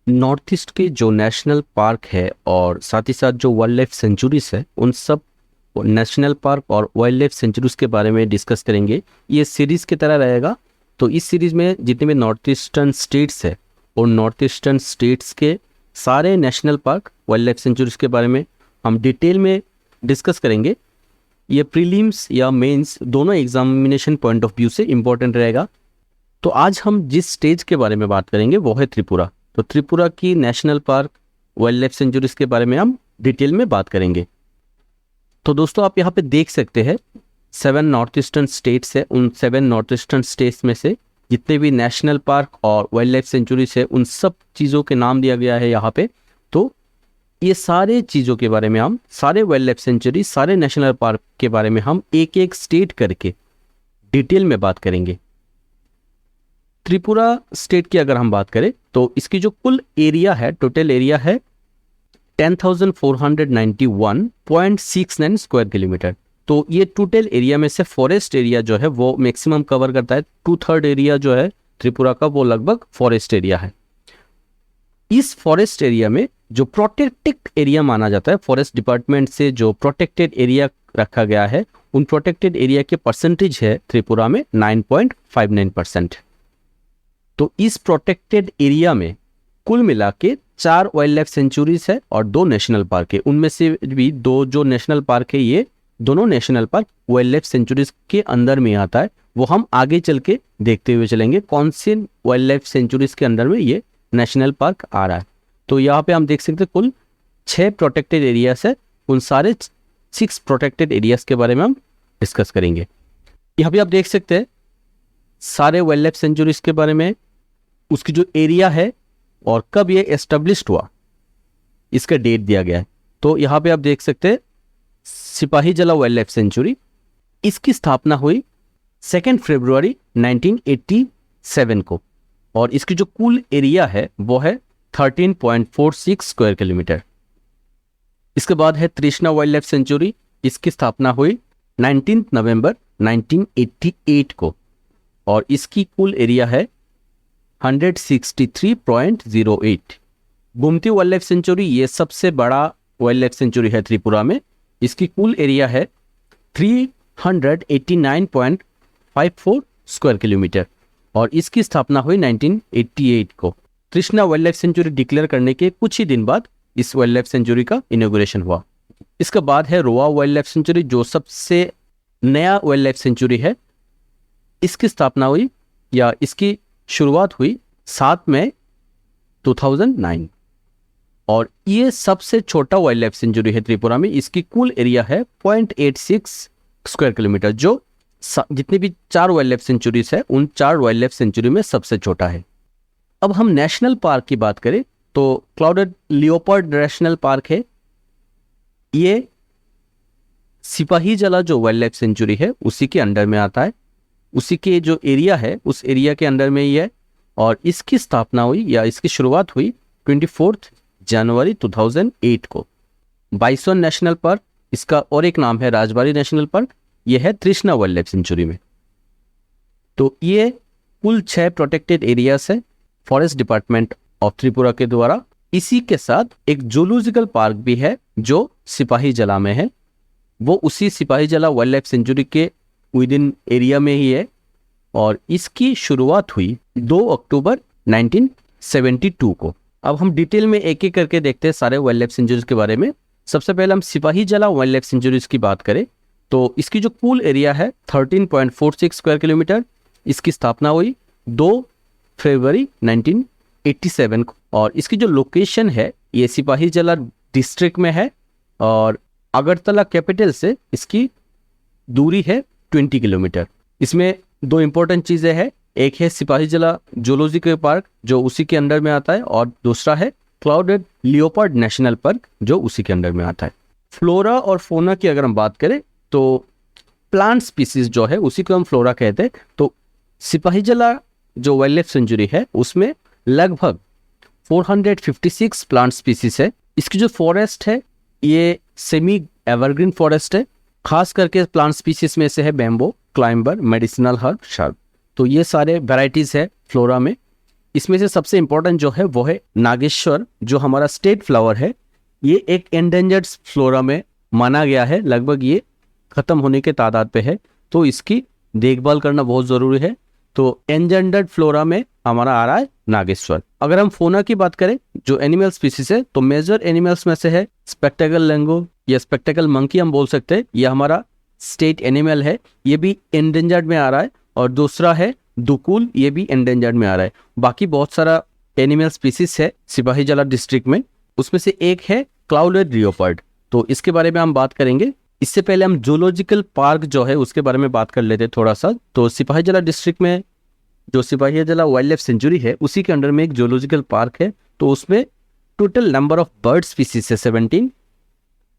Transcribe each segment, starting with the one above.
North east के जो national park है और साथ ही साथ जो वाइल्ड लाइफ सेंचुरीज है, उन सब नेशनल पार्क और वाइल्ड लाइफ सेंचुरीज के बारे में डिस्कस करेंगे। ये सीरीज की तरह रहेगा। तो इस सीरीज में जितने भी नॉर्थ ईस्टर्न स्टेट्स है और नॉर्थ ईस्टर्न स्टेट्स के सारे national park, wild life sanctuaries के बारे में हम डिटेल में डिस्कस करेंगे। ये प्रीलिम्स या मेंस दोनों एग्जामिनेशन पॉइंट ऑफ व्यू से इम्पोर्टेंट रहेगा। तो आज हम जिस स्टेज के बारे में बात करेंगे वो है त्रिपुरा। तो त्रिपुरा की national park, wild life sanctuaries के बारे में हम डिटेल में बात करेंगे। तो दोस्तों, आप यहाँ पे देख सकते हैं 7 नॉर्थ ईस्टर्न स्टेट्स है। उन 7 नॉर्थ ईस्टर्न स्टेट्स में से जितने भी नेशनल पार्क और वाइल्ड लाइफ सेंचुरीज है, उन सब चीज़ों के नाम दिया गया है यहाँ पे। तो ये सारे चीज़ों के बारे में हम, सारे वाइल्ड लाइफ सेंचुरी, सारे नेशनल पार्क के बारे में हम एक एक स्टेट करके डिटेल में बात करेंगे। त्रिपुरा स्टेट की अगर हम बात करें तो इसकी जो कुल एरिया है, टोटल एरिया है 10,491.69 स्क्वायर किलोमीटर। तो ये टोटल एरिया में से फॉरेस्ट एरिया जो है वो मैक्सिमम कवर करता है। 2/3 एरिया जो है त्रिपुरा का वो लगभग फॉरेस्ट एरिया है। इस फॉरेस्ट एरिया में जो प्रोटेक्टेड एरिया माना जाता है, फॉरेस्ट डिपार्टमेंट से जो प्रोटेक्टेड एरिया रखा गया है, उन प्रोटेक्टेड एरिया के परसेंटेज है त्रिपुरा में 9.59%। तो इस प्रोटेक्टेड एरिया में कुल मिला के 4 वाइल्ड लाइफ सेंचुरीज है और 2 नेशनल पार्क है। उनमें से भी 2 जो नेशनल पार्क है, ये दोनों national park wild life sanctuaries के अंदर में आता है। वो हम आगे चल के देखते हुए चलेंगे कौन से वाइल्ड लाइफ सेंचुरीज के अंदर में ये नेशनल पार्क आ रहा है। तो यहाँ पे हम देख सकते हैं कुल 6 प्रोटेक्टेड एरियाज है। उन सारे 6 प्रोटेक्टेड एरियाज के बारे में हम डिस्कस करेंगे। यहाँ पे आप देख सकते हैं सारे वाइल्ड लाइफ सेंचुरीज के बारे में, उसकी जो एरिया है और कब ये एस्टेब्लिश्ड हुआ, इसका डेट दिया गया है। तो यहाँ पे आप देख सकते हैं सिपाही जला वाइल्ड लाइफ सेंचुरी, इसकी स्थापना हुई 2 फरवरी 1987 को और इसकी जो कुल एरिया है वो है 13.46 स्क्वायर किलोमीटर। इसके बाद है तृष्णा वाइल्ड लाइफ सेंचुरी, इसकी स्थापना हुई 19 नवंबर 1988 को और इसकी कुल एरिया है 163.08। गोमती वाइल्ड लाइफ सेंचुरी ये सबसे बड़ा वाइल्ड लाइफ सेंचुरी है त्रिपुरा में। इसकी कुल एरिया है 389.54 स्क्वायर किलोमीटर और इसकी स्थापना हुई 1988 को। तृष्णा वाइल्ड लाइफ सेंचुरी डिक्लेयर करने के कुछ ही दिन बाद इस वाइल्ड लाइफ सेंचुरी का इनॉग्रेशन हुआ। इसके बाद है रोआ वाइल्ड लाइफ सेंचुरी, जो सबसे नया वाइल्ड लाइफ सेंचुरी है। इसकी स्थापना हुई या इसकी शुरुआत हुई 7 मई 2009 और ये सबसे छोटा वाइल्ड लाइफ सेंचुरी है त्रिपुरा में। इसकी कुल एरिया है 0.86 स्क्वायर किलोमीटर, जो जितनी भी 4 वाइल्ड लाइफ सेंचुरीज है उन 4 वाइल्ड लाइफ सेंचुरी में सबसे छोटा है। अब हम नेशनल पार्क की बात करें तो क्लाउडेड लियोपार्ड नेशनल पार्क है। ये सिपाही जला जो वाइल्ड लाइफ सेंचुरी है उसी के अंडर में आता है। उसी के जो एरिया है उस एरिया के अंदर में ही है और इसकी स्थापना हुई या इसकी शुरुआत हुई 24 जनवरी 2008 को। बाइसन नेशनल पार्क, इसका और एक नाम है राजबाड़ी नेशनल पार्क, यह है तृष्णा वाइल्ड लाइफ सेंचुरी में। तो ये कुल 6 प्रोटेक्टेड एरियाज है फॉरेस्ट डिपार्टमेंट ऑफ त्रिपुरा के द्वारा। इसी के साथ एक जूलॉजिकल पार्क भी है जो सिपाही जला में है। वो उसी सिपाही जला वाइल्ड लाइफ सेंचुरी के विद इन एरिया में ही है और इसकी शुरुआत हुई 2 अक्टूबर 1972 को। अब हम डिटेल में एक एक करके देखते हैं सारे वाइल्ड लाइफ सेंचुरीज के बारे में। सबसे पहले हम सिपाही जला वाइल्ड लाइफ सेंचुरीज की बात करें तो इसकी जो कुल एरिया है 13.46 स्क्वायर किलोमीटर। इसकी स्थापना हुई 2 फरवरी 1987 को और इसकी जो लोकेशन है ये सिपाही जला डिस्ट्रिक्ट में है और अगरतला कैपिटल से इसकी दूरी है 20 किलोमीटर। इसमें 2 इंपॉर्टेंट चीजें हैं, एक है सिपाही जला जूलॉजिकल पार्क जो उसी के अंडर में आता है और दूसरा है क्लाउडेड लियोपार्ड नेशनल पार्क जो उसी के अंडर में आता है। फ्लोरा और फोना की अगर हम बात करें तो प्लांट स्पीसीज जो है उसी को हम फ्लोरा कहते हैं। तो सिपाही जला जो वाइल्ड लाइफ सेंचुरी है उसमें लगभग 456 प्लांट स्पीसीज है। इसकी जो फॉरेस्ट है ये सेमी एवरग्रीन फॉरेस्ट है। खास करके प्लांट स्पीसीज में से है bamboo, climber, medicinal herb, shrub. तो ये सारे वैरायटीज है फ्लोरा में। इसमें से सबसे इंपॉर्टेंट जो है वो है नागेश्वर, जो हमारा स्टेट फ्लावर है। ये एक एंडेंजर्ड फ्लोरा में माना गया है, लगभग ये खत्म होने के तादाद पे है, तो इसकी देखभाल करना बहुत जरूरी है। तो एंडेंजर्ड फ्लोरा में हमारा आ रहा है नागेश्वर। अगर हम फोना की बात करें, जो एनिमल स्पीसीज है, तो मेजर एनिमल्स में से है स्पेक्टेकल लैंगूर या स्पेक्टेकल मंकी हम बोल सकते हैं, ये हमारा स्टेट एनिमल है, ये भी एंडेंजर्ड में आ रहा है। और दूसरा है दुकुल, ये भी एंडेंजर्ड में आ रहा है। बाकी बहुत सारा एनिमल स्पीसीज है सिपाहीजला डिस्ट्रिक्ट में, उसमें से एक है क्लाउडेड लियोपर्ड, तो इसके बारे में हम बात करेंगे। इससे पहले हम जूलॉजिकल पार्क जो है उसके बारे में बात कर लेते हैं थोड़ा सा। तो सिपाहीजला डिस्ट्रिक्ट में जो सिपाहीजला वाइल्ड लाइफ सेंचुरी है, उसी के अंडर में एक जूलॉजिकल पार्क है। तो उसमें total number of bird species है 17,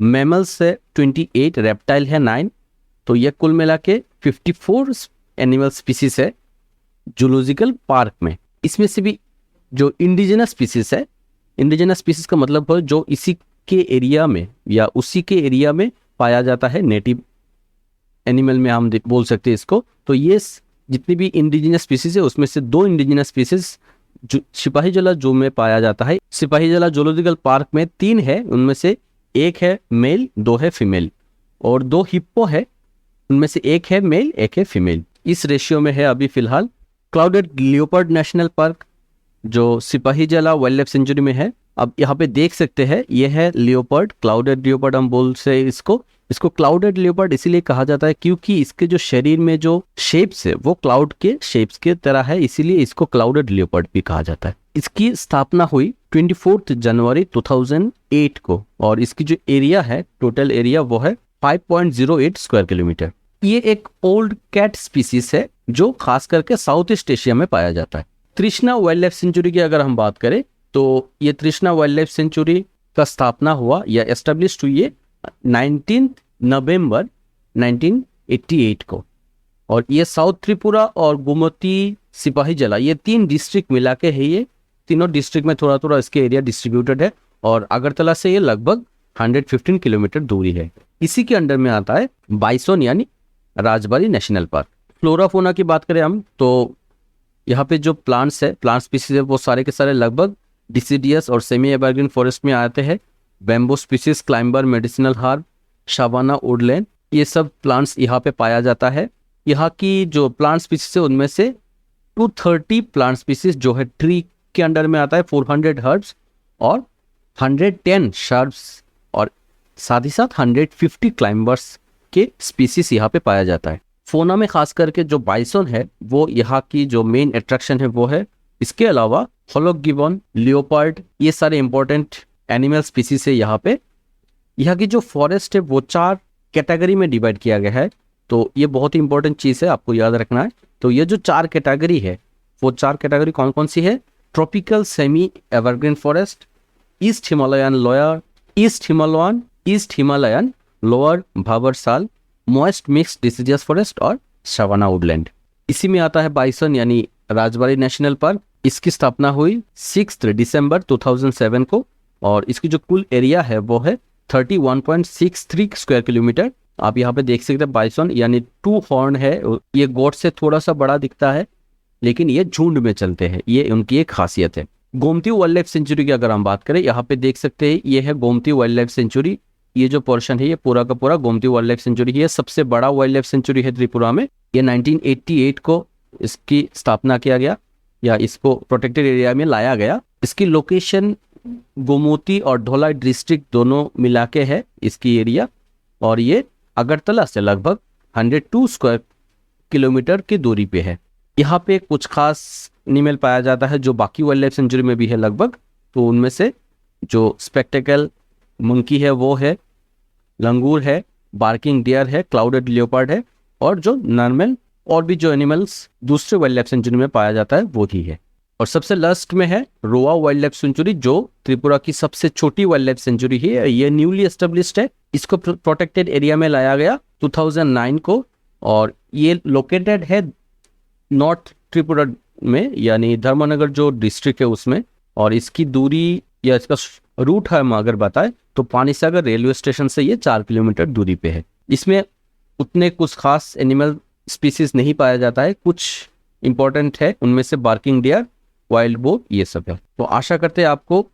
मैमल्स है 28, रेप्टाइल है 9, तो यह कुल मिला के 54 एनिमल स्पीसीज है जूलॉजिकल पार्क में। इसमें से भी जो इंडिजिनस स्पीसीज है, इंडिजिनस स्पीसीज का मतलब है जो इसी के एरिया में या उसी के एरिया में पाया जाता है, नेटिव एनिमल में हम बोल सकते हैं इसको। तो ये जितनी भी इंडिजिनस स्पीसीज है उसमें से 2 इंडिजिनस स्पीसीज सिपाहीजला जू में पाया जाता है। सिपाहीजला जूलॉजिकल पार्क में 3 है, उनमें से एक है मेल, 2 है फीमेल, और 2 हिप्पो है, उनमें से एक है मेल, एक है फीमेल। इस रेशियो में है अभी फिलहाल। क्लाउडेड लियोपर्ड नेशनल पार्क जो सिपाहीजला वाइल्ड लाइफ सेंचुरी में है, अब यहाँ पे देख सकते हैं ये है लियोपर्ड, क्लाउडेड लियोपर्ड हम बोल से इसको क्लाउडेड लियोपर्ड इसीलिए कहा जाता है क्योंकि इसके जो शरीर में जो शेप्स है वो क्लाउड के शेप्स के तरह है, इसीलिए इसको क्लाउडेड लियोपर्ड भी कहा जाता है। इसकी स्थापना हुई 24 जनवरी 2008 को, और इसकी जो एरिया है, टोटल एरिया वो है 5.08 स्क्वायर किलोमीटर। ये एक ओल्ड कैट स्पीसीज है जो खास करके साउथ ईस्ट एशिया में पाया जाता है। तृष्णा वाइल्ड लाइफ सेंचुरी की अगर हम बात करें, तो ये तृष्णा वाइल्ड लाइफ सेंचुरी का स्थापना हुआ या एस्टेब्लिश हुई है 19 नवंबर 1988 को, और ये साउथ त्रिपुरा और गोमती सिपाहीजला ये 3 डिस्ट्रिक्ट मिला के है। ये तीनों डिस्ट्रिक्ट में थोड़ा थोड़ा इसके एरिया डिस्ट्रीब्यूटेड है, और अगरतला से ये लगभग 115 किलोमीटर दूरी है। इसी के अंडर में आता है बाइसोन यानी Rajbari national park. Flora fauna की बात करें हम, तो यहाँ पे जो प्लांट्स है, प्लांट स्पीसीज है, वो सारे के सारे लगभग डिसिडियस और सेमी एवरग्रीन फॉरेस्ट में आते हैं। Bamboo species, climber, medicinal herb, savanna, woodland, ये सब प्लांट्स यहाँ पे पाया जाता है। यहाँ की जो प्लांट स्पीसीज है उनमें से 230 प्लांट स्पीसीज जो है ट्री के अंडर में आता है, 400 हर्ब्स और 110 शर्ब्स, और साथ ही साथ 150 क्लाइंबर्स के स्पीसीज यहाँ पे पाया जाता है। फोना में खास करके जो बाइसोन है वो यहाँ की जो मेन अट्रैक्शन है वो है। इसके अलावा हॉलॉक गिबन, लियोपार्ड, ये सारे इंपॉर्टेंट एनिमल स्पीसीज है यहाँ पे। यहाँ की जो फॉरेस्ट है वो 4 कैटेगरी में डिवाइड किया गया है, तो ये बहुत ही इंपॉर्टेंट चीज़ है, आपको याद रखना है। तो ये जो 4 कैटेगरी है, वो 4 कैटेगरी कौन कौन सी है? Tropical semi evergreen forest, east Himalayan lower Bhabar साल, मॉइस्ट मिक्स डिसिडियस फॉरेस्ट और सवाना वुडलैंड। इसी में आता है बाइसन यानी राजबारी नेशनल पार्क। इसकी स्थापना हुई 6 दिसंबर 2007 को, और इसकी जो कुल एरिया है वो है 31.63 स्क्वायर किलोमीटर। आप यहाँ पे देख सकते हैं बाइसन यानी 2 हॉर्न है, ये गोट से थोड़ा सा बड़ा दिखता है, लेकिन ये झुंड में चलते हैं, ये उनकी एक खासियत है। गोमती वाइल्ड लाइफ सेंचुरी की अगर हम बात करें, यहाँ पे देख सकते हैं ये है गोमती वाइल्ड लाइफ सेंचुरी। ये जो पोर्शन है ये पूरा का पूरा गोमती वाइल्ड लाइफ सेंचुरी है, सबसे बड़ा वाइल्ड लाइफ सेंचुरी है त्रिपुरा में। ये 1988 को इसकी स्थापना किया गया या इसको प्रोटेक्टेड एरिया में लाया गया। इसकी लोकेशन गोमती और धौलाई डिस्ट्रिक्ट दोनों मिला के है इसकी एरिया, और ये अगरतला से लगभग 102 स्क्वायर किलोमीटर की दूरी पे है। यहाँ पे कुछ खास एनिमल पाया जाता है जो बाकी वाइल्ड लाइफ सेंचुरी में भी है लगभग, तो उनमें से जो स्पेक्टेकल मंकी है वो है, लंगूर है, बार्किंग डियर है, क्लाउडेड लियोपार्ड है, और जो नॉर्मल और भी जो एनिमल्स दूसरे वाइल्ड लाइफ सेंचुरी में पाया जाता है वो ही है। और सबसे लास्ट में है रोआ वाइल्ड लाइफ सेंचुरी, जो त्रिपुरा की सबसे छोटी वाइल्ड लाइफ सेंचुरी है। ये न्यूली एस्टेब्लिश्ड है, इसको प्रोटेक्टेड एरिया में लाया गया 2009 को, और ये लोकेटेड है नॉर्थ त्रिपुरा में यानी धर्मनगर जो डिस्ट्रिक्ट है उसमें। और इसकी दूरी या इसका रूट है हम अगर बताएं तो पानीसागर रेलवे स्टेशन से ये 4 किलोमीटर दूरी पे है। इसमें उतने कुछ खास एनिमल स्पीसीज नहीं पाया जाता है, कुछ इंपॉर्टेंट है उनमें से बार्किंग डियर, वाइल्ड बोर, ये सब है। तो आशा करते हैं आपको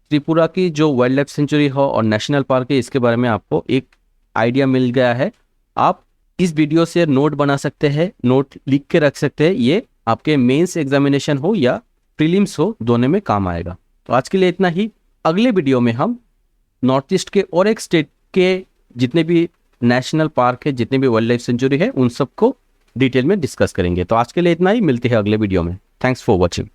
त्रिपुरा की जो वाइल्ड लाइफ सेंचुरी हो और नेशनल पार्क है इसके बारे में आपको एक आइडिया मिल गया है। आप इस वीडियो से नोट बना सकते हैं, नोट लिख के रख सकते हैं, ये आपके मेंस एग्जामिनेशन हो या प्रीलिम्स हो, दोनों में काम आएगा। तो आज के लिए इतना ही। अगले वीडियो में हम नॉर्थ ईस्ट के और एक स्टेट के जितने भी नेशनल पार्क है, जितने भी वाइल्ड लाइफ सेंचुरी है, उन सबको डिटेल में डिस्कस करेंगे। तो आज के लिए इतना ही, मिलते हैं अगले वीडियो में। Thanks for watching.